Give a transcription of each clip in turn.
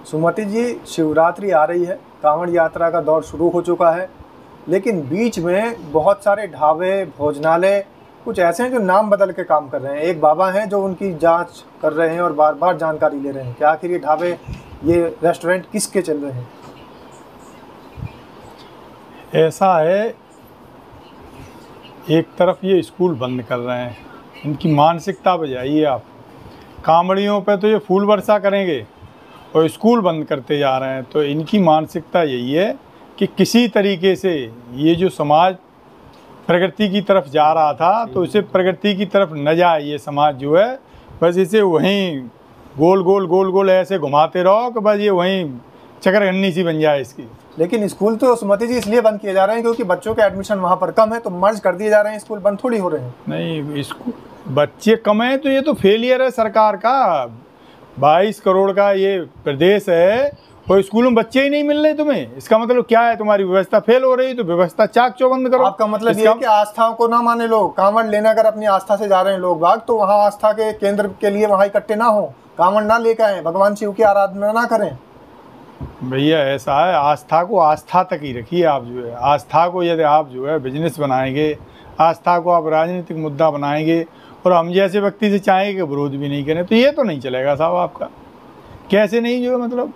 सुमति जी, शिवरात्रि आ रही है, कांवड़ यात्रा का दौर शुरू हो चुका है, लेकिन बीच में बहुत सारे ढाबे, भोजनालय कुछ ऐसे हैं जो नाम बदल के काम कर रहे हैं। एक बाबा हैं जो उनकी जांच कर रहे हैं और बार बार जानकारी ले रहे हैं कि आखिर ये ढाबे, ये रेस्टोरेंट किसके चल रहे हैं। ऐसा है, एक तरफ ये स्कूल बंद कर रहे हैं, इनकी मानसिकता बजाइए आप। कांवड़ियों पे तो ये फूल वर्षा करेंगे और स्कूल बंद करते जा रहे हैं। तो इनकी मानसिकता यही है कि किसी तरीके से ये जो समाज प्रगति की तरफ जा रहा था तो इसे प्रगति की तरफ न जाए ये समाज जो है, बस इसे वहीं गोल गोल गोल गोल ऐसे घुमाते रहो कि बस ये वहीं चक्करगन्नी सी बन जाए इसकी। लेकिन स्कूल तो सुमति जी इसलिए बंद किए जा रहे हैं क्योंकि बच्चों के एडमिशन वहाँ पर कम है, तो मर्ज कर दिए जा रहे हैं, स्कूल बंद थोड़ी हो रहे हैं। नहीं, स्कूल बच्चे कम हैं तो ये तो फेलियर है सरकार का। 22 करोड़ का ये प्रदेश है और स्कूलों में बच्चे ही नहीं मिल रहे तुम्हें, इसका मतलब क्या है? तुम्हारी व्यवस्था फेल हो रही, तो व्यवस्था चाक चौबंद करो। आपका मतलब ये है कि आस्था को ना माने लोग, कांवड़ लेने अगर अपनी आस्था से जा रहे हैं लोग बाग, तो वहाँ आस्था के केंद्र के लिए वहाँ इकट्ठे ना हो, कांवड़ ना लेकर आए, भगवान शिव की आराधना ना करें। भैया ऐसा है, आस्था को आस्था तक ही रखिए आप जो है। आस्था को यदि आप जो है बिजनेस बनाएंगे, आस्था को आप राजनीतिक मुद्दा बनाएंगे और हम जैसे व्यक्ति से चाहेंगे कि विरोध भी नहीं करें, तो ये तो नहीं चलेगा साहब आपका। कैसे नहीं जो है, मतलब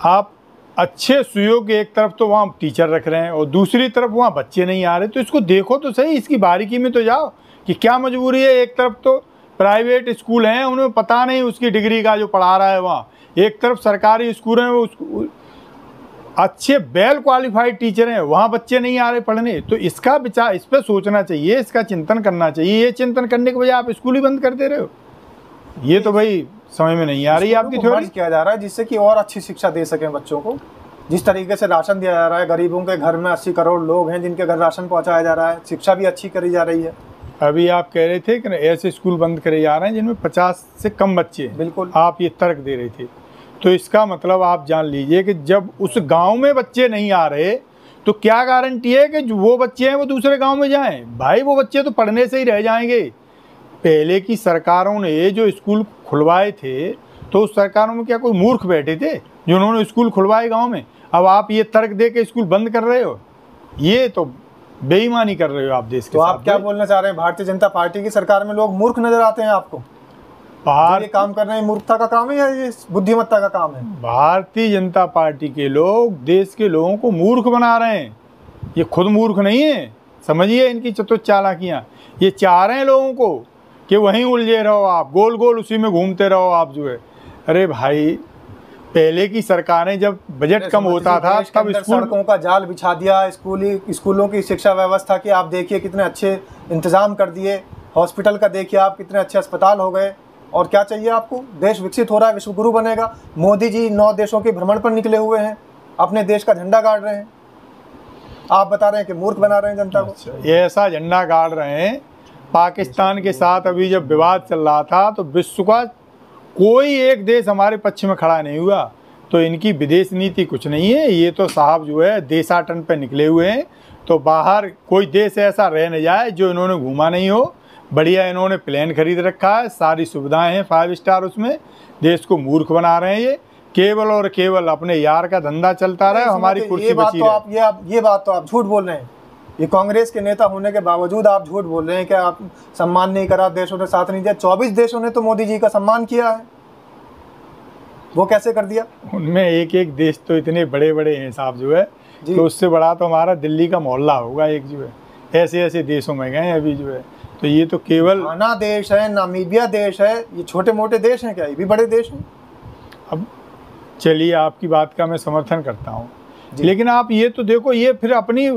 आप अच्छे सुयोग एक तरफ तो वहाँ टीचर रख रहे हैं और दूसरी तरफ वहाँ बच्चे नहीं आ रहे, तो इसको देखो तो सही, इसकी बारीकी में तो जाओ कि क्या मजबूरी है। एक तरफ तो प्राइवेट स्कूल हैं, उन्हें पता नहीं उसकी डिग्री का जो पढ़ा रहा है वहाँ, एक तरफ सरकारी स्कूल हैं, वो अच्छे वेल क्वालिफाइड टीचर हैं, वहाँ बच्चे नहीं आ रहे पढ़ने। तो इसका विचार, इस पर सोचना चाहिए, इसका चिंतन करना चाहिए। ये चिंतन करने के बजाय आप स्कूल ही बंद कर दे रहे हो, ये तो भाई समझ में नहीं आ रही आपकी थ्योरी। किया जा रहा है जिससे कि और अच्छी शिक्षा दे सकें बच्चों को। जिस तरीके से राशन दिया जा रहा है, गरीबों के घर में 80 करोड़ लोग हैं जिनके घर राशन पहुँचाया जा रहा है, शिक्षा भी अच्छी करी जा रही है। अभी आप कह रहे थे कि ऐसे स्कूल बंद करे जा रहे हैं जिनमें 50 से कम बच्चे हैं, बिल्कुल आप ये तर्क दे रहे थे। तो इसका मतलब आप जान लीजिए कि जब उस गांव में बच्चे नहीं आ रहे तो क्या गारंटी है कि जो वो बच्चे हैं वो दूसरे गांव में जाएं? भाई वो बच्चे तो पढ़ने से ही रह जाएंगे। पहले की सरकारों ने जो स्कूल खुलवाए थे, तो उस सरकारों में क्या कोई मूर्ख बैठे थे जो उन्होंने स्कूल खुलवाए गाँव में? अब आप ये तर्क दे के स्कूल बंद कर रहे हो, ये तो बेईमानी कर रहे हो आप देश के। तो आप क्या बोलना चाह रहे हैं? भारतीय जनता पार्टी की सरकार में लोग मूर्ख नजर आते हैं आपको? ये काम कर रहे हैं, मूर्खता का काम है या ये बुद्धिमत्ता का काम है? भारतीय जनता पार्टी के लोग देश के लोगों को मूर्ख बना रहे हैं, ये खुद मूर्ख नहीं है। समझिए इनकी चतुर-चालाकियाँ। ये चाह रहे हैं लोगों को कि वहीं उलझे रहो आप, गोल गोल उसी में घूमते रहो आप जो है। अरे भाई, पहले की सरकारें जब बजट कम होता था तब सड़कों का जाल बिछा दिया, स्कूलों की शिक्षा व्यवस्था की आप देखिए कितने अच्छे इंतजाम कर दिए, हॉस्पिटल का देखिए आप कितने अच्छे अस्पताल हो गए। और क्या चाहिए आपको? देश विकसित हो रहा है, विश्वगुरु बनेगा। मोदी जी 9 देशों के भ्रमण पर निकले हुए हैं, अपने देश का झंडा गाड़ रहे हैं, आप बता रहे हैं कि मूर्ख बना रहे हैं जनता को। ये ऐसा झंडा गाड़ रहे हैं। पाकिस्तान के साथ अभी जब विवाद चल रहा था तो विश्व का कोई एक देश हमारे पक्ष में खड़ा नहीं हुआ। तो इनकी विदेश नीति कुछ नहीं है, ये तो साहब जो है देशाटन पे निकले हुए हैं। तो बाहर कोई देश ऐसा रह न जाए जो इन्होंने घूमा नहीं हो। बढ़िया इन्होंने प्लेन खरीद रखा है, सारी सुविधाएं हैं 5 स्टार, उसमें देश को मूर्ख बना रहे हैं। ये केवल और केवल अपने यार का धंधा चलता रहे, हमारी कुर्सी बची रहे। ये बात तो आप झूठ बोल रहे हैं। ये कांग्रेस के नेता होने के बावजूद आप झूठ बोल रहे हैं कि आप सम्मान नहीं करा, देशों ने साथ नहीं दिया। 24 देशों ने तो मोदी जी का सम्मान किया है, वो कैसे कर दिया? उनमें एक एक देश तो इतने बड़े बड़े हैं साहब जो है, तो उससे बड़ा तो हमारा दिल्ली का मोहल्ला होगा एक जो है। ऐसे ऐसे देशों में गए अभी जो है। तो ये तो केवल घाना देश है, नामीबिया देश है, ये छोटे मोटे देश हैं क्या? ये भी बड़े देश हैं। अब चलिए आपकी बात का मैं समर्थन करता हूँ, लेकिन आप ये तो देखो, ये फिर अपनी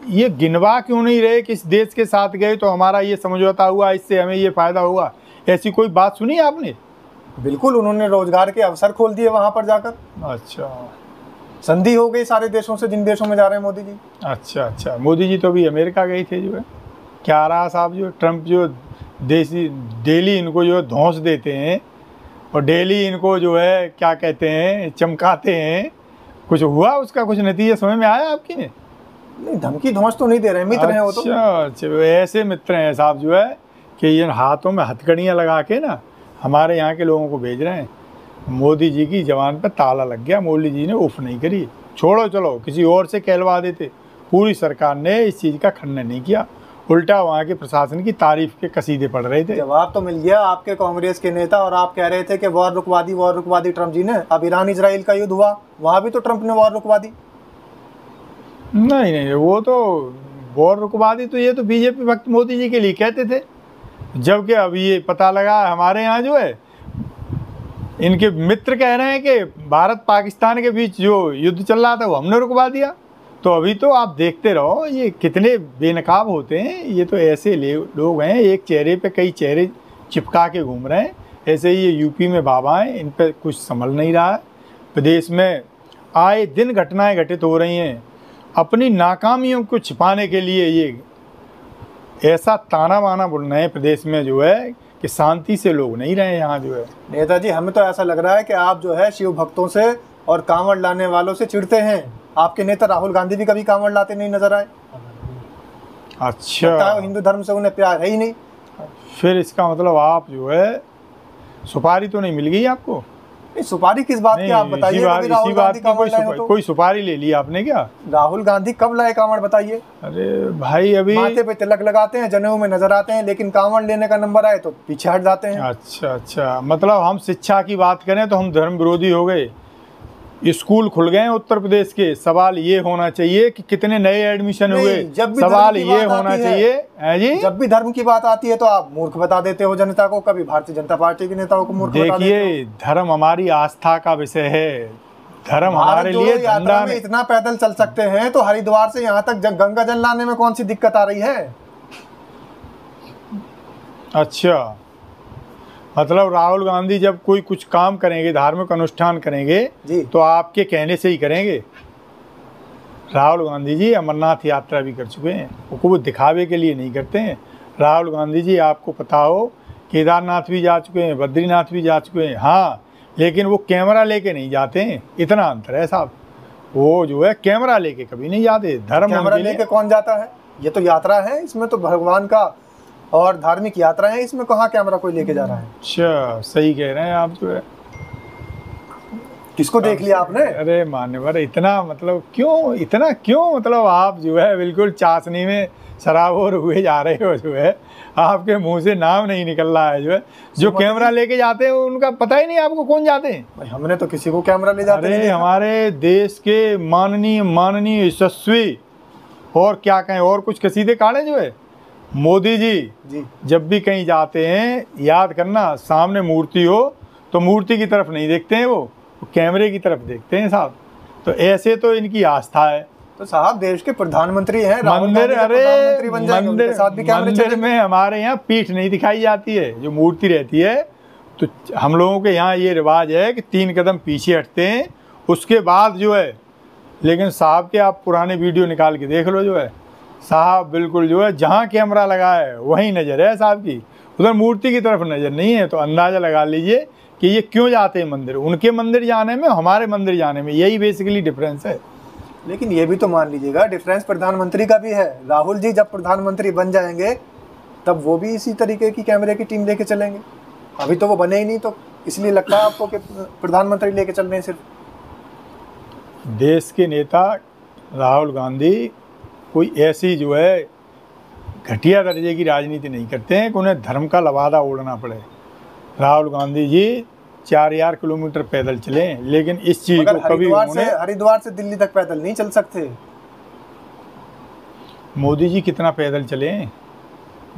ये गिनवा क्यों नहीं रहे कि इस देश के साथ गए तो हमारा ये समझौता हुआ, इससे हमें ये फ़ायदा हुआ। ऐसी कोई बात सुनी आपने? बिल्कुल, उन्होंने रोजगार के अवसर खोल दिए वहाँ पर जाकर। अच्छा, संधि हो गई सारे देशों से, जिन देशों में जा रहे हैं मोदी जी। अच्छा, मोदी जी तो अभी अमेरिका गए थे जो है। क्या रहा साहब, जो ट्रम्प जो डेली इनको जो है धौंस देते हैं और डेली इनको जो है क्या कहते हैं चमकाते हैं, कुछ हुआ उसका? कुछ नतीजा समझ में आया आपकी? नहीं, धमकी धौंस तो नहीं दे रहे हैं, मित्र हैं वो तो। अच्छा, ऐसे मित्र हैं साहब जो है कि इन हाथों में हथकड़ियाँ लगा के ना हमारे यहाँ के लोगों को भेज रहे हैं। मोदी जी की जबान पर ताला लग गया, मोदी जी ने उफ नहीं करी, छोड़ो चलो किसी और से कहलवा देते। पूरी सरकार ने इस चीज़ का खंडन नहीं किया, उल्टा वहाँ के प्रशासन की तारीफ के कसीदे पढ़ रहे थे। जवाब तो मिल गया आपके कांग्रेस के नेता, और आप कह रहे थे कि वॉर रुकवा दी ट्रम्प जी ने। अब ईरान इजराइल का युद्ध हुआ, वहाँ भी तो ट्रम्प ने वॉर रुकवा दी। नहीं नहीं, वो तो वॉर रुकवा दी तो ये तो बीजेपी भक्त मोदी जी के लिए कहते थे, जबकि अब ये पता लगा हमारे यहाँ जो है इनके मित्र कह रहे हैं कि भारत पाकिस्तान के बीच जो युद्ध चल रहा था वो हमने रुकवा दिया। तो अभी तो आप देखते रहो ये कितने बेनकाब होते हैं। ये तो ऐसे लोग हैं, एक चेहरे पे कई चेहरे चिपका के घूम रहे हैं। ऐसे ही ये यूपी में बाबा हैं, इन पे कुछ संभल नहीं रहा है। प्रदेश में आए दिन घटनाएं घटित हो रही हैं, अपनी नाकामियों को छिपाने के लिए ये ऐसा ताना बाना बुन रहे हैं प्रदेश में जो है कि शांति से लोग नहीं रहे यहाँ जो है। नेताजी, हमें तो ऐसा लग रहा है कि आप जो है शिव भक्तों से और कांवड़ लाने वालों से चिढ़ते हैं। आपके नेता राहुल गांधी भी कभी कांवड़ लाते नहीं नजर आए। अच्छा, हिंदू धर्म से उन्हें प्यार है ही नहीं। फिर इसका मतलब आप जो है सुपारी तो नहीं मिल गई आपको? सुपारी किस बात की आप बताइए। इसी बात की कोई सुपारी ले ली आपने क्या? राहुल गांधी कब लाए कांवड़ बताइए। अरे भाई, अभी माथे पे तिलक लगाते हैं, जनेऊ में नजर आते हैं, लेकिन कांवड़ लेने का नंबर आए तो पीछे हट जाते हैं। अच्छा अच्छा, मतलब हम शिक्षा की बात करें तो हम धर्म विरोधी हो गए। स्कूल खुल गए उत्तर प्रदेश के, सवाल ये होना चाहिए कि कितने नए एडमिशन हुए। सवाल ये होना चाहिए है जी, जब भी धर्म की बात आती है तो आप मूर्ख बता देते हो जनता को, कभी भारतीय जनता पार्टी के नेताओं को मूर्ख बता देते हो। देखिए, धर्म हमारी आस्था का विषय है। धर्म हमारे लिए यात्रा में इतना पैदल चल सकते हैं तो हरिद्वार से यहाँ तक गंगा जल लाने में कौन सी दिक्कत आ रही है? अच्छा, मतलब राहुल गांधी जब कोई कुछ काम करेंगे, धार्मिक अनुष्ठान करेंगे तो आपके कहने से ही करेंगे। राहुल गांधी जी अमरनाथ यात्रा भी कर चुके हैं, वो दिखावे के लिए नहीं करते हैं। राहुल गांधी जी, आपको पता हो, केदारनाथ भी जा चुके हैं, बद्रीनाथ भी जा चुके हैं। हाँ, लेकिन वो कैमरा लेके नहीं जाते हैं, इतना अंतर है साहब। वो जो है कैमरा लेके कभी नहीं जाते। धर्म कैमरा लेके कौन जाता है? ये तो यात्रा है, इसमें तो भगवान का और धार्मिक यात्रा है, इसमें कहाँ कैमरा कोई लेके जा रहा है? अच्छा, सही कह रहे हैं आप जो है। किसको देख लिया आपने? अरे मान्यवर, इतना क्यों मतलब आप जो है बिल्कुल चाशनी में शराबोर हुए जा रहे हो जो है। आपके मुंह से नाम नहीं निकल रहा है जो है। जो कैमरा लेके जाते हैं उनका पता ही नहीं आपको कौन जाते हैं। भाई, हमने तो किसी को कैमरा ले जाते नहीं। हमारे देश के माननीय यशस्वी और क्या कहें, और कुछ कसीदे काढ़े जो है मोदी जी जब भी कहीं जाते हैं, याद करना, सामने मूर्ति हो तो मूर्ति की तरफ नहीं देखते हैं, वो कैमरे की तरफ देखते हैं साहब। तो ऐसे तो इनकी आस्था है। तो साहब, देश के प्रधानमंत्री हैं, मंदिर में हमारे यहाँ पीठ नहीं दिखाई जाती है, जो मूर्ति रहती है। तो हम लोगों के यहाँ ये रिवाज है कि 3 कदम पीछे हटते हैं, उसके बाद जो है। लेकिन साहब के आप पुराने वीडियो निकाल के देख लो जो है, साहब बिल्कुल जो है जहाँ कैमरा लगा है वहीं नज़र है साहब की, उधर मूर्ति की तरफ नज़र नहीं है। तो अंदाज़ा लगा लीजिए कि ये क्यों जाते हैं मंदिर। उनके मंदिर जाने में, हमारे मंदिर जाने में, यही बेसिकली डिफरेंस है। लेकिन ये भी तो मान लीजिएगा, डिफरेंस प्रधानमंत्री का भी है। राहुल जी जब प्रधानमंत्री बन जाएंगे तब वो भी इसी तरीके की कैमरे की टीम लेके चलेंगे। अभी तो वो बने ही नहीं, तो इसलिए लगता है आपको कि प्रधानमंत्री लेके चल रहे हैं सिर्फ। देश के नेता राहुल गांधी कोई ऐसी जो है घटिया दर्जे की राजनीति नहीं करते हैं कि उन्हें धर्म का लवादा ओढ़ना पड़े। राहुल गांधी जी 4000 किलोमीटर पैदल चले, लेकिन इस चीज को कभी हरिद्वार से दिल्ली तक पैदल नहीं चल सकते। मोदी जी कितना पैदल चले हैं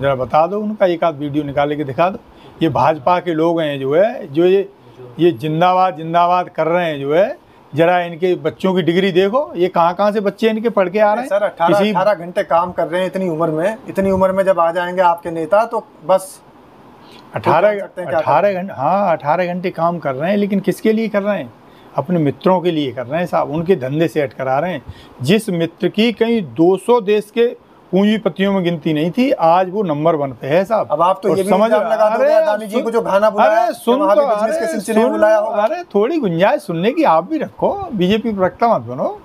जरा बता दो, उनका एक आध वीडियो निकाल के दिखा दो। ये भाजपा के लोग हैं जो है, जो ये जिंदाबाद जिंदाबाद कर रहे हैं जो है। जरा इनके बच्चों की डिग्री देखो, ये कहाँ से बच्चे इनके पढ़ के आ रहे हैं। सर 18 घंटे काम कर रहे हैं इतनी उम्र में जब आ जाएंगे आपके नेता तो बस 18 घंटे काम कर रहे हैं। लेकिन किसके लिए कर रहे हैं? अपने मित्रों के लिए कर रहे हैं साहब, उनके धंधे सेट करा रहे हैं। जिस मित्र की कहीं 200 देश के पूंजीपतियों में गिनती नहीं थी, आज वो नंबर 1 पे है साहब। अब आप तो ये भी समझ लगा दो अदानी जी को जो गाना बुलाया, अरे थोड़ी गुंजाइश सुनने की आप भी रखो, बीजेपी प्रवक्ता मत बनो।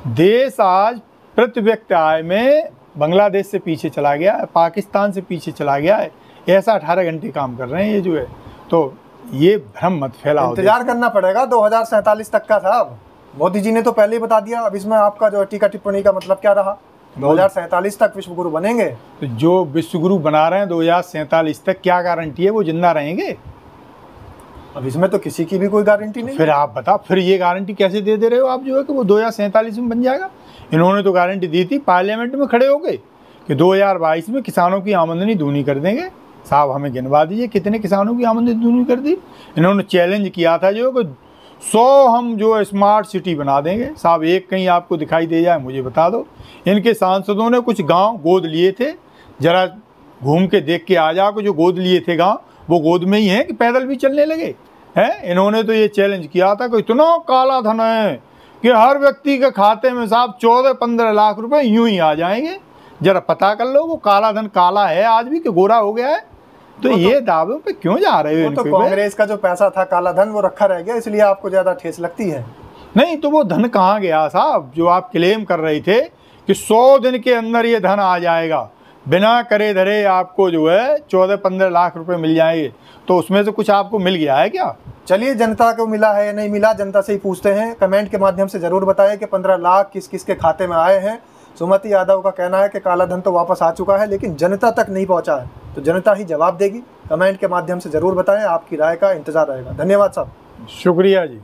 देश आज प्रति व्यक्ति आय में बांग्लादेश से पीछे चला गया है, पाकिस्तान से पीछे चला गया है। ऐसा 18 घंटे काम कर रहे हैं ये जो है। तो ये भ्रम मत फैलाओ। इंतजार करना पड़ेगा 2047 तक का साहब। मोदी जी ने तो पहले ही बता दिया। अब इसमें आपका जो टीका टिप्पणी का मतलब क्या रहा? 2047 तक विश्व गुरु बनेंगे। तो जो विश्व गुरु बना रहे हैं 2047 तक, क्या गारंटी है वो जिंदा रहेंगे? अब इसमें तो किसी की भी कोई गारंटी नहीं। फिर आप बताओ, फिर ये गारंटी कैसे दे रहे हो आप जो है कि वो 2047 में बन जाएगा? इन्होंने तो गारंटी दी थी पार्लियामेंट में खड़े होके कि 2022 में किसानों की आमदनी दूनी कर देंगे। साहब हमें गिनवा दीजिए कितने किसानों की आमदनी दूनी कर दी। इन्होंने चैलेंज किया था जो कि 100 हम जो है स्मार्ट सिटी बना देंगे। साहब एक कहीं आपको दिखाई दे जाए मुझे बता दो। इनके सांसदों ने कुछ गांव गोद लिए थे, जरा घूम के देख के आ जाओ कि जो गोद लिए थे गांव वो गोद में ही हैं कि पैदल भी चलने लगे हैं। इन्होंने तो ये चैलेंज किया था कि इतना काला धन है कि हर व्यक्ति के खाते में साहब 14-15 लाख रुपए यूं ही आ जाएंगे। जरा पता कर लो वो काला धन काला है आज भी कि गोरा हो गया है? तो ये दावों पे क्यों जा रहे हो? तो कांग्रेस का जो पैसा था काला धन वो रखा रह गया, इसलिए आपको ज्यादा ठेस लगती है। नहीं तो वो धन कहाँ गया साहब जो आप क्लेम कर रहे थे कि 100 दिन के अंदर ये धन आ जाएगा, बिना करे धरे आपको जो है 14-15 लाख रुपए मिल जाएंगे, तो उसमें से कुछ आपको मिल गया है क्या? चलिए, जनता को मिला है या नहीं मिला जनता से ही पूछते हैं। कमेंट के माध्यम से जरूर बताएं कि 15 लाख किस किस के खाते में आए हैं। सुमति यादव का कहना है कि काला धन तो वापस आ चुका है लेकिन जनता तक नहीं पहुंचा है, तो जनता ही जवाब देगी। कमेंट के माध्यम से जरूर बताएं, आपकी राय का इंतजार रहेगा। धन्यवाद साहब। शुक्रिया जी।